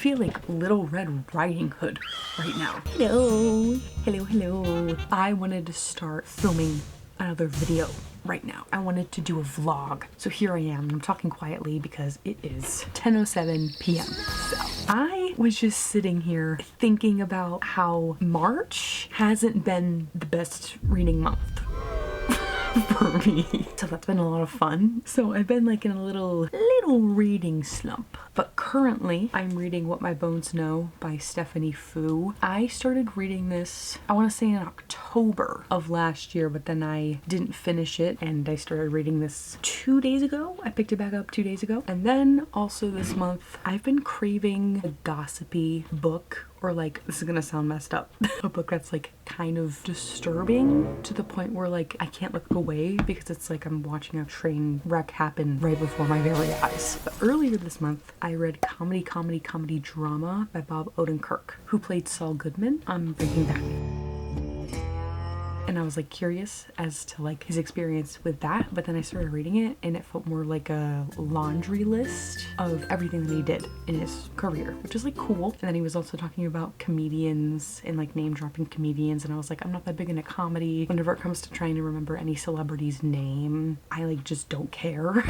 feel like Little Red Riding Hood right now. Hello. Hello, hello. I wanted to start filming another video right now. I wanted to do a vlog. So here I am. I'm talking quietly because it is 10:07 p.m. So I was just sitting here thinking about how March hasn't been the best reading month for me. So that's been a lot of fun. So I've been like in a little reading slump. But currently I'm reading What My Bones Know by Stephanie Fu. I started reading this, I want to say in October of last year, but then I didn't finish it and I started reading this 2 days ago. I picked it back up 2 days ago. And then also this month I've been craving a gossipy book, or like, this is gonna sound messed up, a book that's like kind of disturbing to the point where like I can't look away because it's like I'm watching a train wreck happen right before my very eyes. But earlier this month I read Comedy Drama by Bob Odenkirk, who played Saul Goodman on Breaking Bad. And I was like curious as to like his experience with that, but then I started reading it and it felt more like a laundry list of everything that he did in his career, which is like cool. And then he was also talking about comedians and like name dropping comedians, and I was like, I'm not that big into comedy. Whenever it comes to trying to remember any celebrity's name, I like just don't care.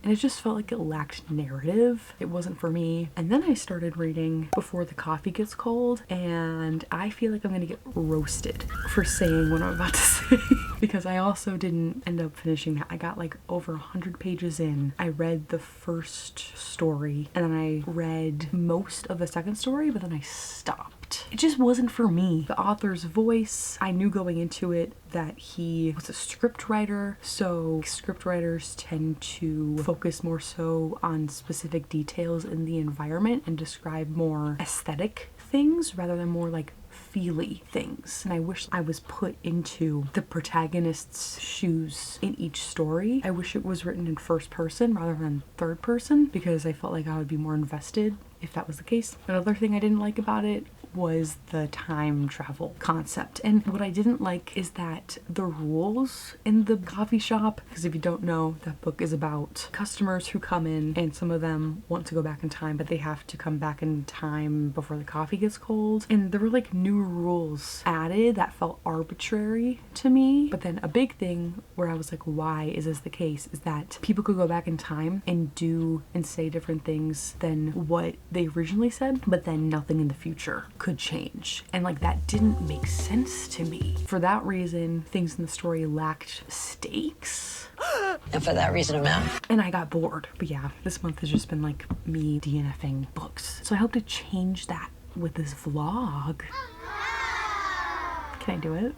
And it just felt like it lacked narrative. It wasn't for me. And then I started reading Before the Coffee Gets Cold, and I feel like I'm gonna get roasted for saying what I'm about to say because I also didn't end up finishing that. I got like over 100 pages in. I read the first story and then I read most of the second story, but then I stopped. It just wasn't for me. The author's voice, I knew going into it that he was a script writer, so script writers tend to focus more so on specific details in the environment and describe more aesthetic things rather than more like feely things. And I wish I was put into the protagonist's shoes in each story. I wish it was written in first person rather than third person because I felt like I would be more invested if that was the case. Another thing I didn't like about it was the time travel concept. And what I didn't like is that the rules in the coffee shop, because if you don't know, that book is about customers who come in and some of them want to go back in time, but they have to come back in time before the coffee gets cold. And there were like new rules added that felt arbitrary to me. But then a big thing where I was like, why is this the case, is that people could go back in time and do and say different things than what they originally said, but then nothing in the future could change. And like that didn't make sense to me. For that reason, things in the story lacked stakes. And for that reason, I'm out. And I got bored. But yeah, this month has just been like me DNFing books. So I hope to change that with this vlog. Can I do it?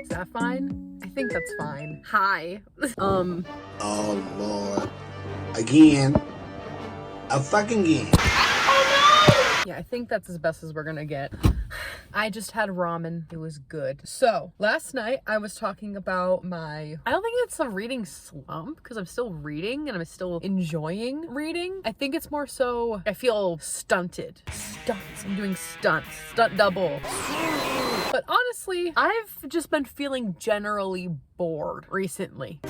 Is that fine? I think that's fine. Hi. Oh Lord. Again. A fucking again. Yeah, I think that's as best as we're gonna get. I just had ramen. It was good. So last night I was talking about I don't think it's a reading slump because I'm still reading and I'm still enjoying reading. I think it's more so I feel stunted. Stunts. I'm doing stunts. Stunt double. But honestly, I've just been feeling generally bored recently.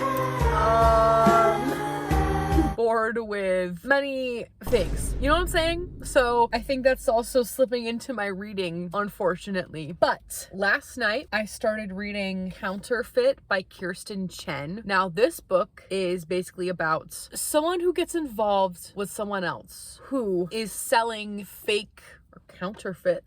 Bored with many things, you know what I'm saying? So I think that's also slipping into my reading, unfortunately. But last night I started reading Counterfeit by Kirsten Chen. Now this book is basically about someone who gets involved with someone else who is selling fake or counterfeit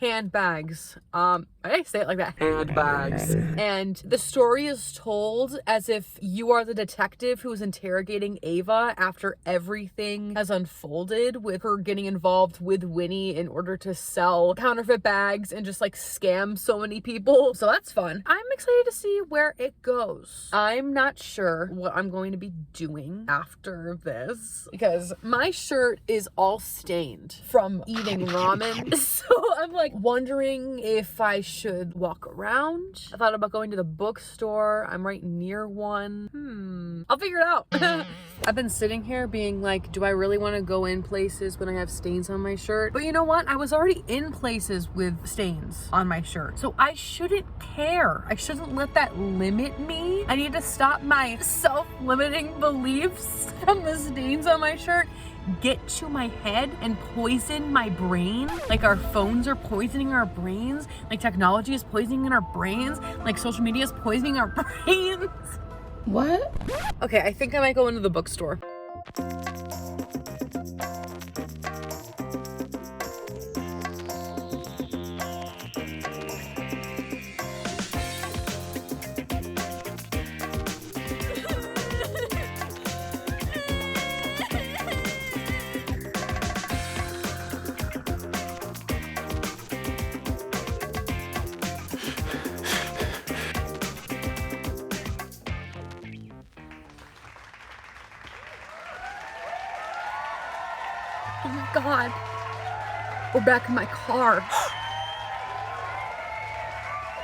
handbags. I say it like that. Handbags. And the story is told as if you are the detective who is interrogating Ava after everything has unfolded with her getting involved with Winnie in order to sell counterfeit bags and just like scam so many people. So that's fun. I'm excited to see where it goes. I'm not sure what I'm going to be doing after this because my shirt is all stained from eating ramen. So I'm like wondering if I should walk around. I thought about going to the bookstore. I'm right near one. I'll figure it out. I've been sitting here being like, do I really want to go in places when I have stains on my shirt? But you know what? I was already in places with stains on my shirt. So I shouldn't care. I shouldn't let that limit me. I need to stop my self-limiting beliefs from the stains on my shirt get to my head and poison my brain. Like our phones are poisoning our brains. Like technology is poisoning our brains. Like social media is poisoning our brains. What? Okay, I think I might go into the bookstore. Oh my God, we're back in my car.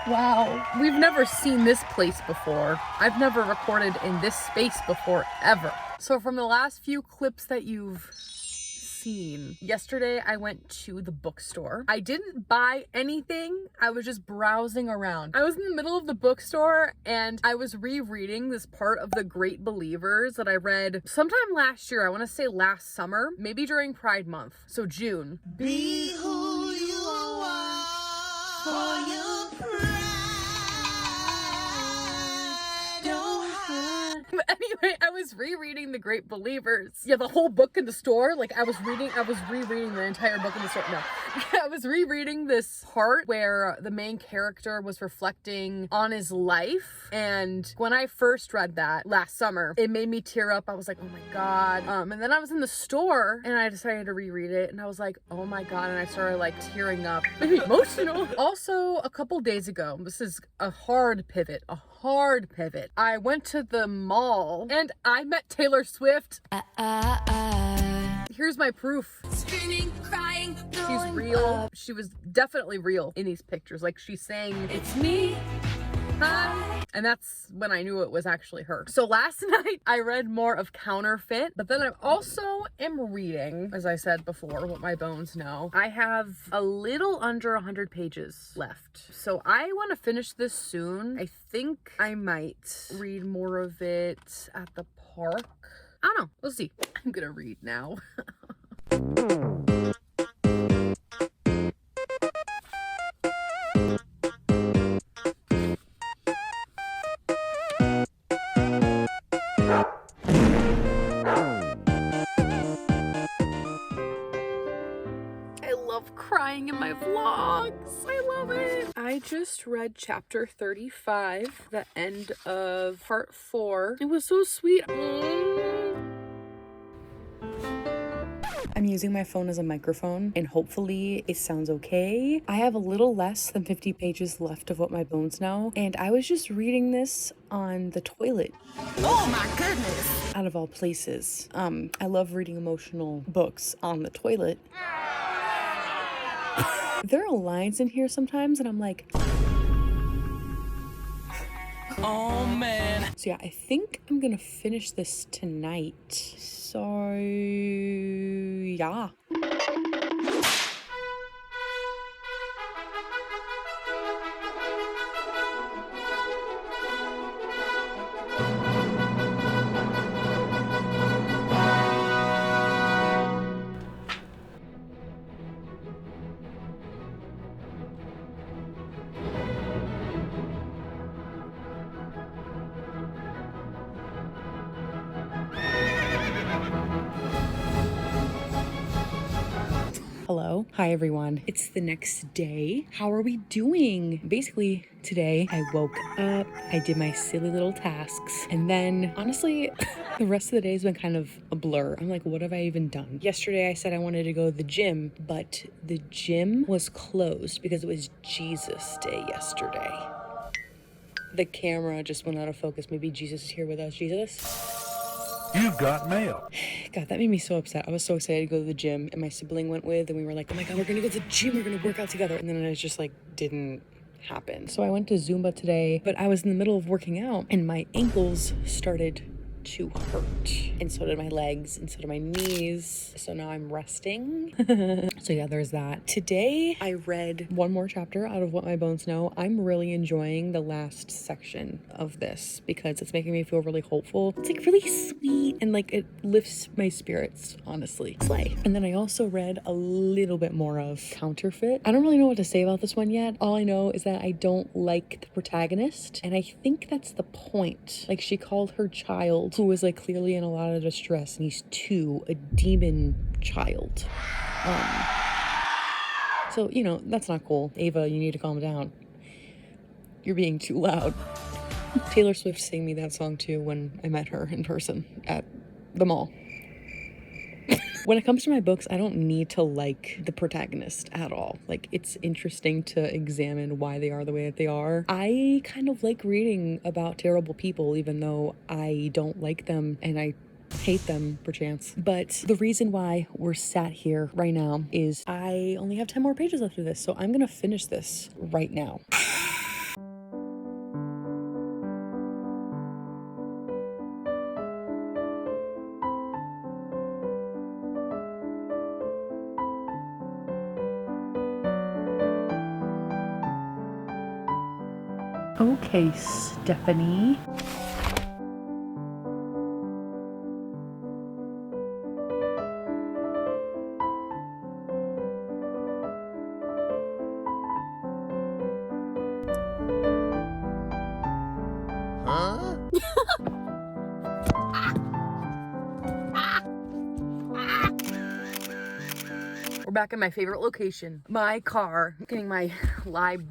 Wow, we've never seen this place before. I've never recorded in this space before, ever. So from the last few clips that you've seen, yesterday I went to the bookstore. I didn't buy anything. I was just browsing around. I was in the middle of the bookstore and I was rereading this part of The Great Believers that I read sometime last year. I want to say last summer, maybe during Pride Month. So June. Be who you are for your pride. Don't hide. But anyway, I was rereading The Great Believers. Yeah, the whole book in the store. Like I was rereading the entire book in the store. No, I was rereading this part where the main character was reflecting on his life. And when I first read that last summer, it made me tear up. I was like, oh my God. And then I was in the store and I decided to reread it. And I was like, oh my God. And I started like tearing up, maybe emotional. Also, a couple days ago, this is a hard pivot. I went to the mall and I met Taylor Swift. Here's my proof. Spinning, crying, She's real. She was definitely real in these pictures. Like she's saying, it's me. Hi. And that's when I knew it was actually her. So last night I read more of Counterfeit, but then I also am reading, as I said before, What My Bones Know. I have a little under 100 pages left. So I want to finish this soon. I think I might read more of it at the park. I don't know. We'll see. I'm gonna read now. I love crying in my vlogs. I love it. I just read chapter 35, the end of part 4. It was so sweet. I'm using my phone as a microphone and hopefully it sounds okay. I have a little less than 50 pages left of What My Bones Know, and I was just reading this on the toilet. oh my goodness. Out of all places. I love reading emotional books on the toilet. There are lines in here sometimes and I'm like, Oh man. so yeah, I think I'm gonna finish this tonight. So yeah. Hello. Hi, everyone. It's the next day. How are we doing? Basically, today I woke up, I did my silly little tasks, and then honestly, the rest of the day has been kind of a blur. I'm like, what have I even done? Yesterday, I said I wanted to go to the gym, but the gym was closed because it was Jesus Day yesterday. The camera just went out of focus. Maybe Jesus is here with us. Jesus? You've got mail. God, that made me so upset. I was so excited to go to the gym, and my sibling went with, and we were like, oh my God, we're gonna go to the gym, we're gonna work out together. And then it just like didn't happen. So I went to Zumba today, but I was in the middle of working out and my ankles started to hurt, and so did my legs, and so did my knees. So now I'm resting. So yeah, there's that. Today I read one more chapter out of What My Bones Know. I'm really enjoying the last section of this because it's making me feel really hopeful. It's like really sweet and like it lifts my spirits, honestly. Slay. And then I also read a little bit more of Counterfeit. I don't really know what to say about this one yet. All I know is that I don't like the protagonist, and I think that's the point. Like, she called her child, who was like clearly in a lot of distress, and he's 2, a demon child. So, you know, that's not cool. Ava, you need to calm down. You're being too loud. Taylor Swift sang me that song too when I met her in person at the mall. When it comes to my books, I don't need to like the protagonist at all. Like, it's interesting to examine why they are the way that they are. I kind of like reading about terrible people, even though I don't like them and I hate them perchance. But the reason why we're sat here right now is I only have 10 more pages left of this, so I'm gonna finish this right now. Okay, Stephanie. Huh? We're back in my favorite location, my car. Getting my Lyme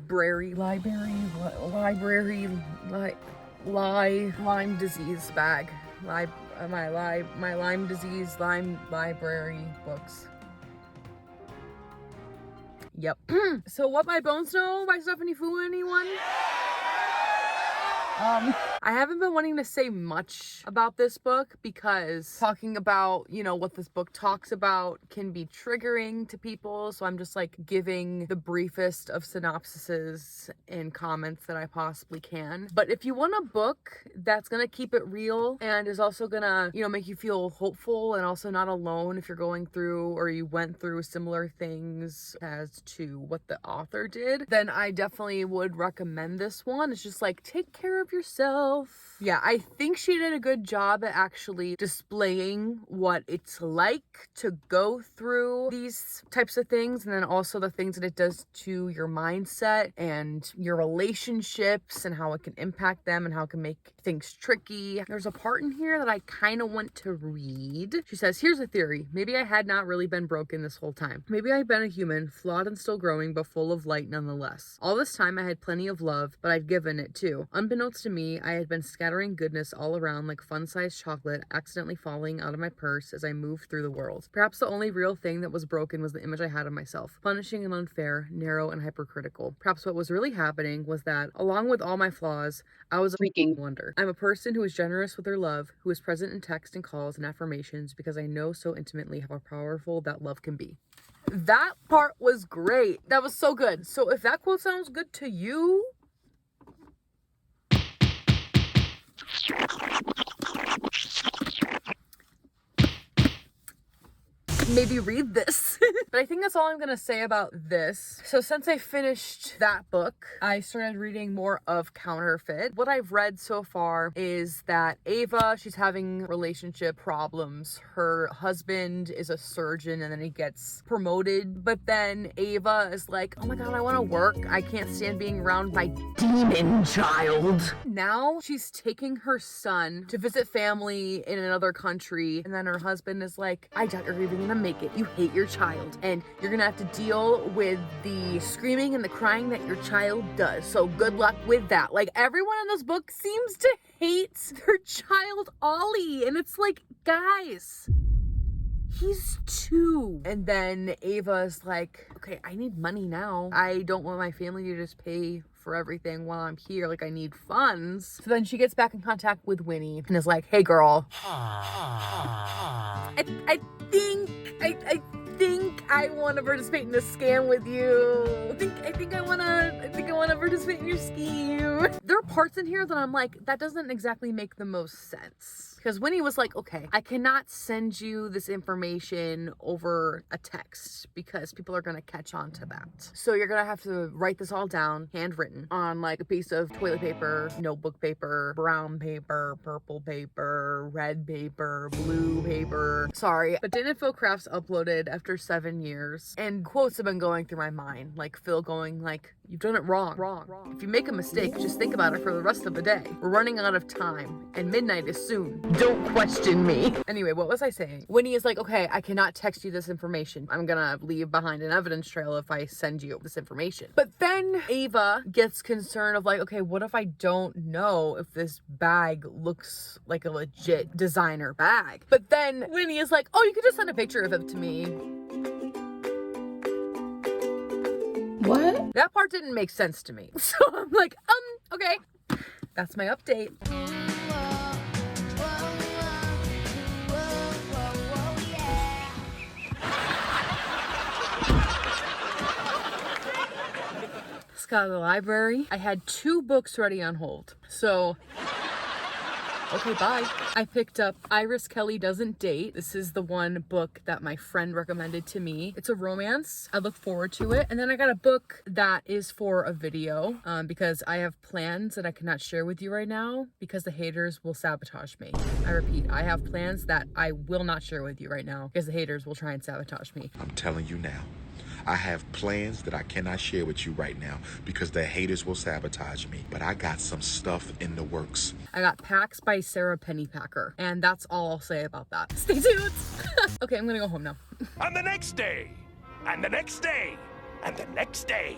disease bag. My Lyme disease library books. Yep. So What My Bones Know by Stephanie Fu, anyone? I haven't been wanting to say much about this book because talking about, you know, what this book talks about can be triggering to people. So I'm just like giving the briefest of synopsises and comments that I possibly can. But if you want a book that's gonna keep it real and is also gonna, you know, make you feel hopeful and also not alone if you're going through or you went through similar things as to what the author did, then I definitely would recommend this one. It's just like, take care of yourself. Yeah, I think she did a good job at actually displaying what it's like to go through these types of things, and then also the things that it does to your mindset and your relationships and how it can impact them and how it can make things tricky. There's a part in here that I kind of want to read. She says, here's a theory. Maybe I had not really been broken this whole time. Maybe I'd been a human, flawed and still growing, but full of light nonetheless. All this time I had plenty of love, but I'd given it too. Unbeknownst to me, I had been scattering goodness all around like fun-sized chocolate, accidentally falling out of my purse as I moved through the world. Perhaps the only real thing that was broken was the image I had of myself, punishing and unfair, narrow and hypercritical. Perhaps what was really happening was that, along with all my flaws, I was a freaking wonder. I'm a person who is generous with her love, who is present in text and calls and affirmations because I know so intimately how powerful that love can be. That part was great. That was so good. So if that quote sounds good to you, maybe read this. But I think that's all I'm gonna say about this. So since I finished that book, I started reading more of Counterfeit. What I've read so far is that Ava, she's having relationship problems. Her husband is a surgeon and then he gets promoted, but then Ava is like, oh my God, I wanna work. I can't stand being around my demon child. Now she's taking her son to visit family in another country, and then her husband is like, I doubt you're even gonna make it. You hate your child, and you're gonna have to deal with the screaming and the crying that your child does. So good luck with that. Like, everyone in this book seems to hate their child Ollie, and it's like, guys, He's 2. And then Ava's like, okay, I need money now. I don't want my family to just pay for everything while I'm here. Like, I need funds. So then she gets back in contact with Winnie and is like, hey girl, I think I want to participate in this scam with you. I think I want to participate in your scheme. There are parts in here that I'm like, that doesn't exactly make the most sense. Because Winnie was like, okay, I cannot send you this information over a text because people are going to catch on to that. So you're going to have to write this all down, handwritten, on like a piece of toilet paper, notebook paper, brown paper, purple paper, red paper, blue paper. Sorry, but didn't Infocrafts uploaded after 7 years? And quotes have been going through my mind, like Phil going like, you've done it wrong. If you make a mistake, just think about it for the rest of the day. We're running out of time and midnight is soon. Don't question me. Anyway, what was I saying? Winnie is like, okay, I cannot text you this information. I'm gonna leave behind an evidence trail if I send you this information. But then Ava gets concerned of like, okay, what if I don't know if this bag looks like a legit designer bag? But then Winnie is like, oh, you could just send a picture of it to me. What? That part didn't make sense to me. So I'm like, okay. That's my update. Got the library. I had 2 books ready on hold. So, okay, bye. I picked up Iris Kelly Doesn't Date. This is the one book that my friend recommended to me. It's a romance. I look forward to it. And then I got a book that is for a video because I have plans that I cannot share with you right now because the haters will sabotage me. I repeat, I have plans that I will not share with you right now because the haters will try and sabotage me. I'm telling you now. I have plans that I cannot share with you right now because the haters will sabotage me. But I got some stuff in the works. I got Pax by Sarah Pennypacker. And that's all I'll say about that. Stay tuned. Okay, I'm gonna go home now. And the next day, and the next day, and the next day,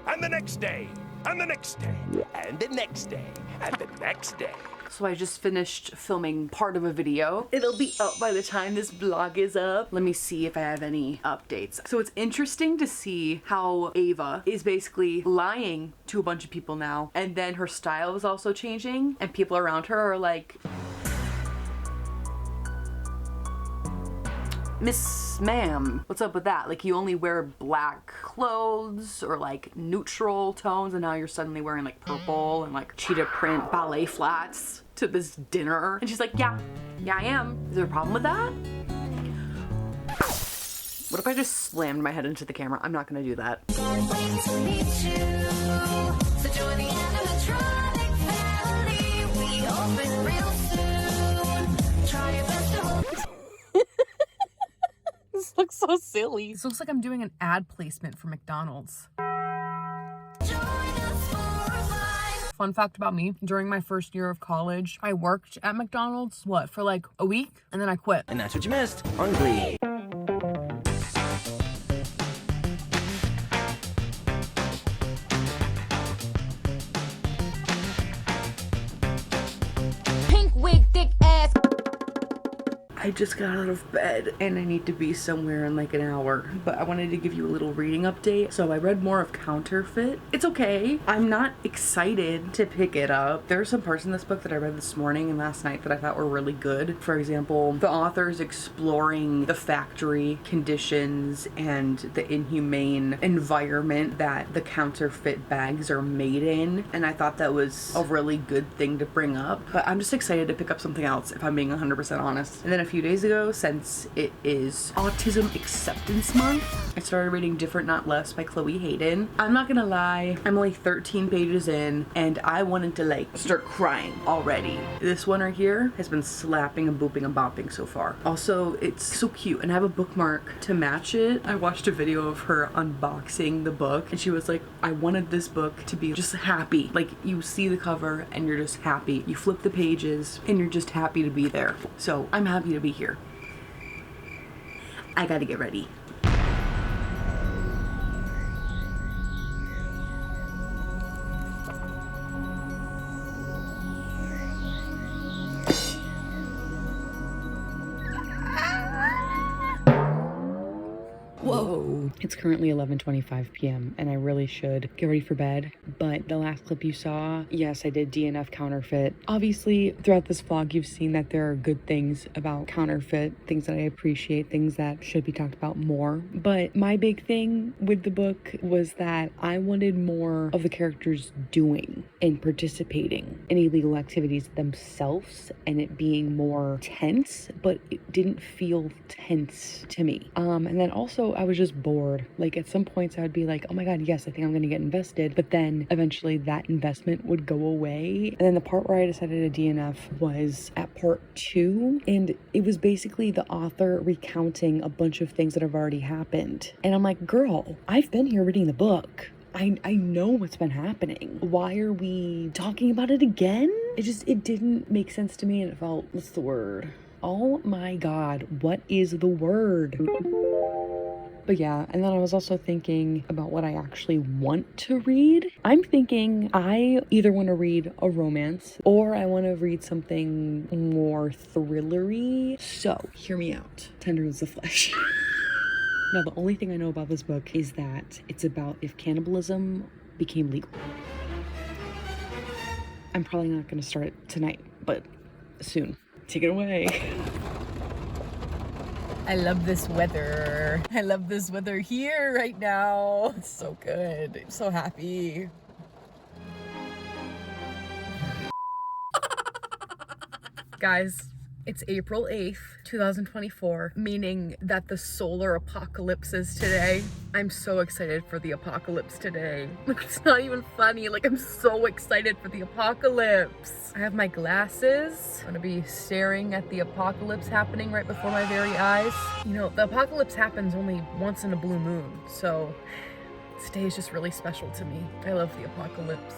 and the next day, and the next day, and the next day, and the next day. So I just finished filming part of a video. It'll be up by the time this vlog is up. Let me see if I have any updates. So it's interesting to see how Ava is basically lying to a bunch of people now. And then her style is also changing and people around her are like, Miss Ma'am, what's up with that? Like, you only wear black clothes or like neutral tones and now you're suddenly wearing like purple and like cheetah print ballet flats to this dinner. And she's like, yeah, I am. Is there a problem with that? What if I just slammed my head into the camera? I'm not gonna do that. Can't wait to meet you. So join the animatronic family. We open real soon. Try your best to hold. This looks so silly. This looks like I'm doing an ad placement for McDonald's. Join us for a ride. Fun fact about me, during my first year of college, I worked at McDonald's, for like a week, and then I quit. And that's what you missed on Glee. Pink wig, thick ass. I just got out of bed and I need to be somewhere in like an hour, but I wanted to give you a little reading update. So I read more of Counterfeit. It's okay. I'm not excited to pick it up. There are some parts in this book that I read this morning and last night that I thought were really good. For example, the author's exploring the factory conditions and the inhumane environment that the counterfeit bags are made in. And I thought that was a really good thing to bring up, but I'm just excited to pick up something else if I'm being 100% honest. And then a few days ago, since it is Autism Acceptance Month, I started reading Different Not Less by Chloe Hayden. I'm not gonna lie, I'm only 13 pages in and I wanted to like start crying already. This one right here has been slapping and booping and bopping so far. Also, it's so cute and I have a bookmark to match it. I watched a video of her unboxing the book and she was like, I wanted this book to be just happy. Like, you see the cover and you're just happy. You flip the pages and you're just happy to be there. So I'm happy to be here. I gotta get ready. So it's currently 11:25 p.m. and I really should get ready for bed. But the last clip you saw, yes, I did DNF counterfeit. Obviously, throughout this vlog, you've seen that there are good things about counterfeit, things that I appreciate, things that should be talked about more. But my big thing with the book was that I wanted more of the characters doing and participating in illegal activities themselves, and it being more tense, but it didn't feel tense to me. And then also I was just bored. Like at some points I would be like, oh my god, yes, I think I'm gonna get invested, but then eventually that investment would go away. And then the part where I decided to DNF was at part 2, and it was basically the author recounting a bunch of things that have already happened. And I'm like, girl, I've been here reading the book. I know what's been happening. Why are we talking about it again? It didn't make sense to me, and it felt, what's the word? Oh my god, what is the word? But yeah, and then I was also thinking about what I actually want to read. I'm thinking I either want to read a romance or I want to read something more thrillery. So, hear me out. Tender is the flesh. Now, the only thing I know about this book is that it's about if cannibalism became legal. I'm probably not going to start it tonight, but soon. Take it away. I love this weather. I love this weather here right now. It's so good. I'm so happy. Guys, it's April 8th, 2024, meaning that the solar apocalypse is today. I'm so excited for the apocalypse today. Like, it's not even funny. Like, I'm so excited for the apocalypse. I have my glasses. I'm gonna be staring at the apocalypse happening right before my very eyes. You know, the apocalypse happens only once in a blue moon, so this day is just really special to me. I love the apocalypse.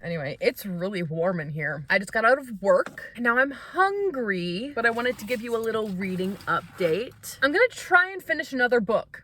Anyway, it's really warm in here. I just got out of work and now I'm hungry, but I wanted to give you a little reading update. I'm gonna try and finish another book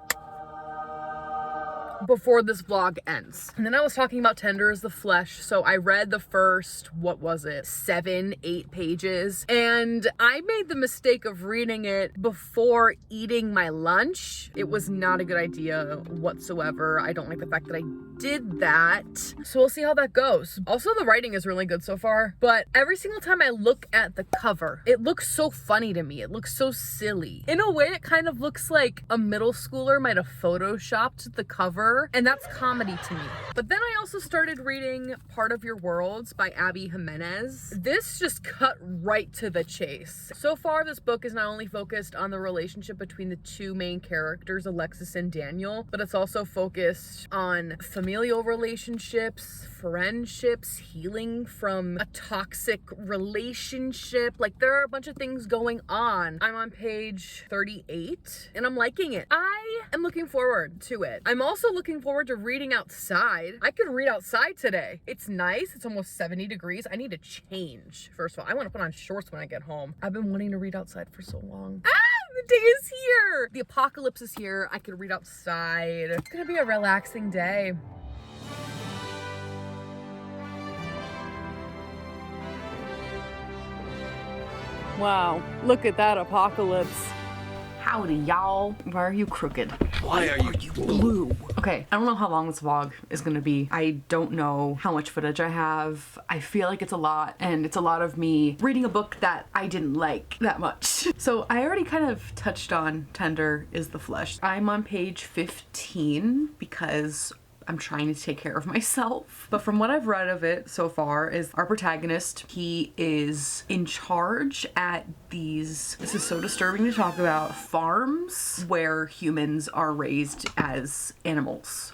before this vlog ends. And then I was talking about Tender is the Flesh. So I read the first, what was it, 7-8 pages. And I made the mistake of reading it before eating my lunch. It was not a good idea whatsoever. I don't like the fact that I did that. So we'll see how that goes. Also, the writing is really good so far, but every single time I look at the cover, it looks so funny to me. It looks so silly. In a way, it kind of looks like a middle schooler might have photoshopped the cover, and that's comedy to me. But then I also started reading Part of Your Worlds by Jimenez. This just cut right to the chase. So far, this book is not only focused on the relationship between the two main characters, Alexis and Daniel, but it's also focused on familial relationships, friendships, healing from a toxic relationship. Like, there are a bunch of things going on. I'm on page 38 and I'm liking it. I am looking forward to it. I'm also looking forward to reading outside. I could read outside today. It's nice. It's almost 70 degrees. I need to change. First of all, I want to put on shorts when I get home. I've been wanting to read outside for so long. The day is here. The apocalypse is here. I could read outside. It's gonna be a relaxing day. Wow, look at that apocalypse. Howdy, y'all. Why are you crooked? Why are you Blue. Okay, I don't know how long this vlog is gonna be. I don't know how much footage I have. I feel like it's a lot, and it's a lot of me reading a book that I didn't like that much. So I already kind of touched on Tender is the Flesh. I'm on page 15 because I'm trying to take care of myself. But from what I've read of it so far is our protagonist, he is in charge at these, this is so disturbing to talk about, farms where humans are raised as animals.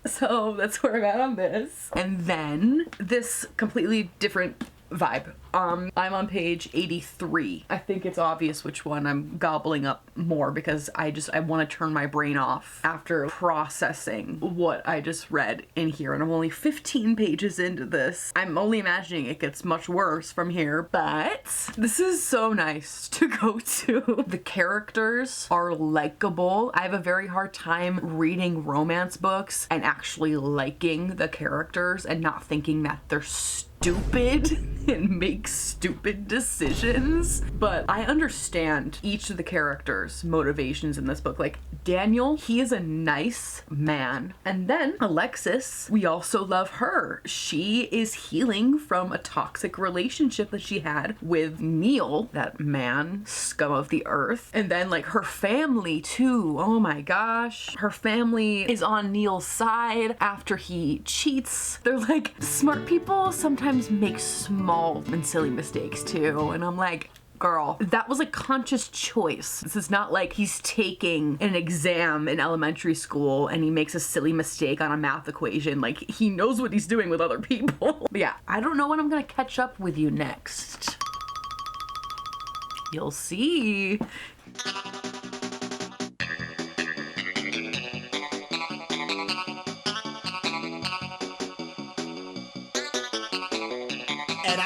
So that's where I'm at on this. And then this completely different vibe. I'm on page 83. I think it's obvious which one I'm gobbling up more because I want to turn my brain off after processing what I just read in here, and I'm only 15 pages into this. I'm only imagining it gets much worse from here, but this is so nice to go to. The characters are likable. I have a very hard time reading romance books and actually liking the characters and not thinking that they're stupid stupid and make stupid decisions, but I understand each of the characters' motivations in this book. Like Daniel, he is a nice man. And then Alexis, we also love her. She is healing from a toxic relationship that she had with Neil, that man, scum of the earth. And then like her family too. Oh my gosh. Her family is on Neil's side after he cheats. They're like, smart people sometimes make small and silly mistakes too. And I'm like, girl, that was a conscious choice. This is not like he's taking an exam in elementary school and he makes a silly mistake on a math equation. Like, he knows what he's doing with other people. But yeah, I don't know when I'm gonna catch up with you next. You'll see. And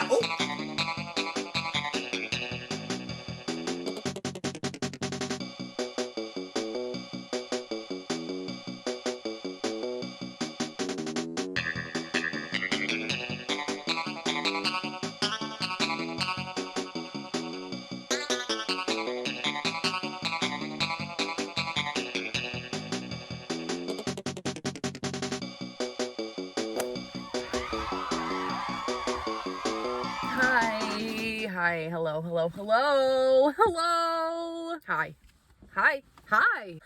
Hi, hello, hi,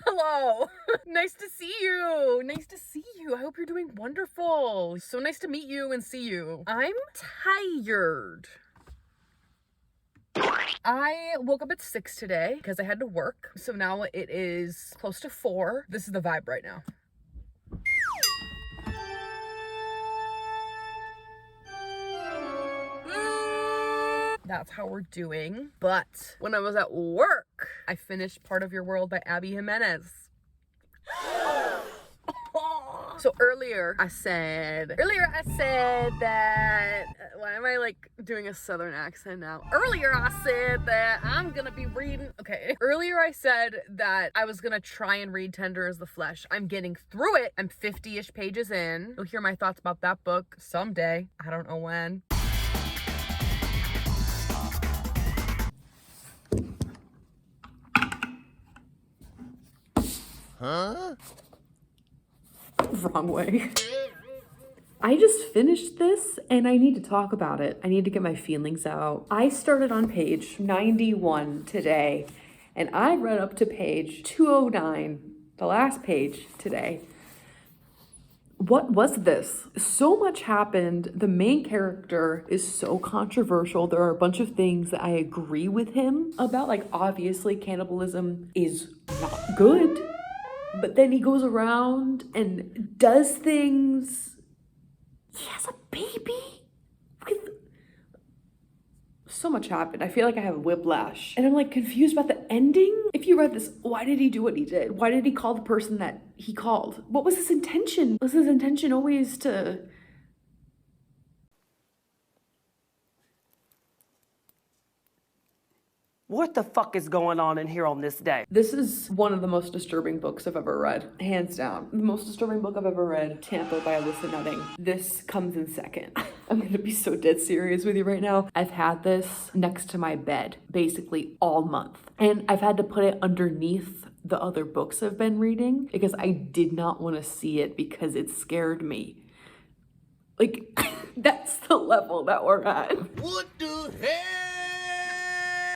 hello. Nice to see you. I hope you're doing wonderful. So nice to meet you and see you. I'm tired. I woke up at 6 today because I had to work. So now it is close to 4. This is the vibe right now. That's how we're doing. But when I was at work, I finished Part of Your World by Jimenez. So earlier I said that, why am I like doing a southern accent now? Earlier I said that I'm gonna be reading, Earlier I said that I was gonna try and read Tender as the Flesh. I'm getting through it. I'm 50-ish pages in. You'll hear my thoughts about that book someday. I don't know when. Huh? Wrong way. I just finished this and I need to talk about it. I need to get my feelings out. I started on page 91 today and I read up to page 209, the last page today. What was this? So much happened. The main character is so controversial. There are a bunch of things that I agree with him about. Like, obviously cannibalism is not good. But then he goes around and does things. He has a baby with... So much happened. I feel like I have whiplash. And I'm like confused about the ending. If you read this, why did he do what he did? Why did he call the person that he called? What was his intention? Was his intention always to... What the fuck is going on in here on this day? This is one of the most disturbing books I've ever read. Hands down. The most disturbing book I've ever read. Tampa by Alyssa Nutting. This comes in second. I'm gonna be so dead serious with you right now. I've had this next to my bed basically all month. And I've had to put it underneath the other books I've been reading because I did not want to see it because it scared me. Like, that's the level that we're at. what the hell?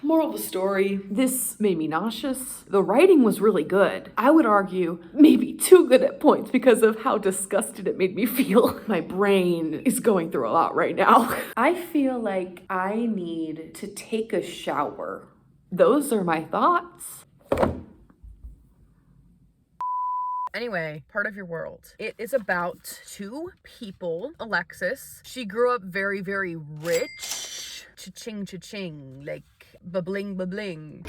Moral of the story, this made me nauseous. The writing was really good. I would argue maybe too good at points because of how disgusted it made me feel. My brain is going through a lot right now. I feel like I need to take a shower. Those are my thoughts. Anyway, Part of Your World. It is about 2 people. Alexis, she grew up very, very rich. Cha-ching, cha-ching. Like, ba-bling, ba-bling.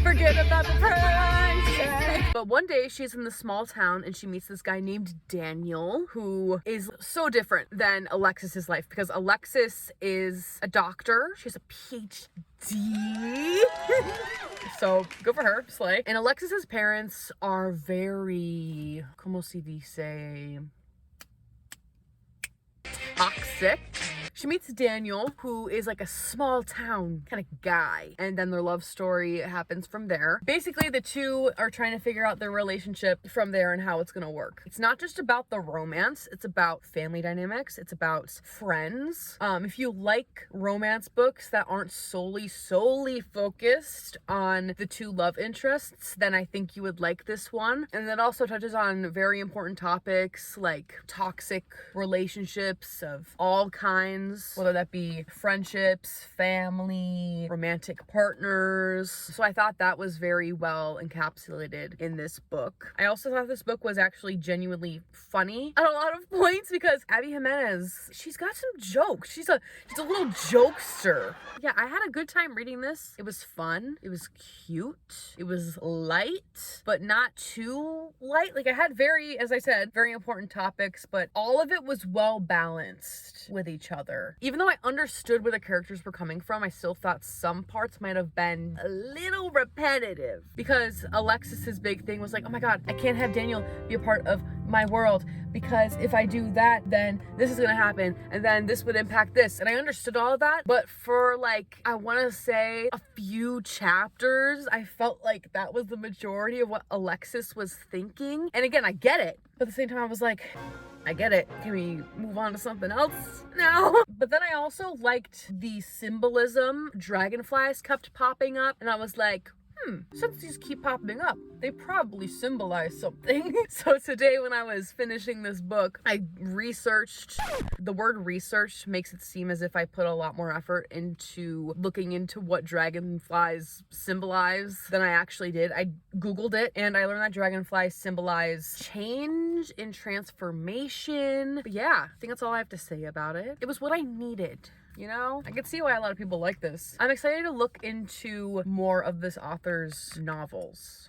Forget about the price. But one day she's in the small town and she meets this guy named Daniel who is so different than Alexis's life because Alexis is a doctor. She has a PhD. So good for her, slay. And Alexis's parents are very, como se dice, toxic. She meets Daniel, who is like a small town kind of guy, and then their love story happens from there. Basically, the two are trying to figure out their relationship from there and how it's gonna work. It's not just about the romance, it's about family dynamics, it's about friends. If you like romance books that aren't solely focused on the two love interests, then I think you would like this one. And it also touches on very important topics like toxic relationships of all kinds, whether that be friendships, family, romantic partners. So I thought that was very well encapsulated in this book. I also thought this book was actually genuinely funny at a lot of points because Abby Jimenez, she's got some jokes. She's a little jokester. Yeah, I had a good time reading this. It was fun. It was cute. It was light, but not too light. Like I had as I said, very important topics, but all of it was well balanced with each other. Even though I understood where the characters were coming from, I still thought some parts might have been a little repetitive because Alexis's big thing was like, oh my God, I can't have Daniel be a part of my world because if I do that, then this is gonna happen and then this would impact this. And I understood all of that, but for like, I wanna say a few chapters, I felt like that was the majority of what Alexis was thinking. And again, I get it, but at the same time I was like, I get it. Can we move on to something else now? But then I also liked the symbolism. Dragonflies kept popping up and I was like, since these keep popping up, they probably symbolize something. So today when I was finishing this book, I researched. The word research makes it seem as if I put a lot more effort into looking into what dragonflies symbolize than I actually did. I Googled it and I learned that dragonflies symbolize change and transformation. But yeah, I think that's all I have to say about it. It was what I needed. You know, I can see why a lot of people like this. I'm excited to look into more of this author's novels.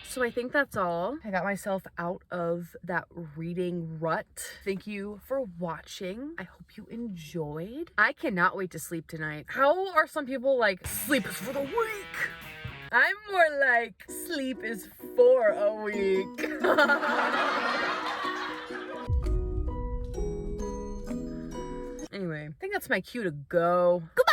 So I think that's all. I got myself out of that reading rut. Thank you for watching. I hope you enjoyed. I cannot wait to sleep tonight. How are some people like, sleep is for the weak? I'm more like, sleep is for a week. Anyway, I think that's my cue to go. Goodbye!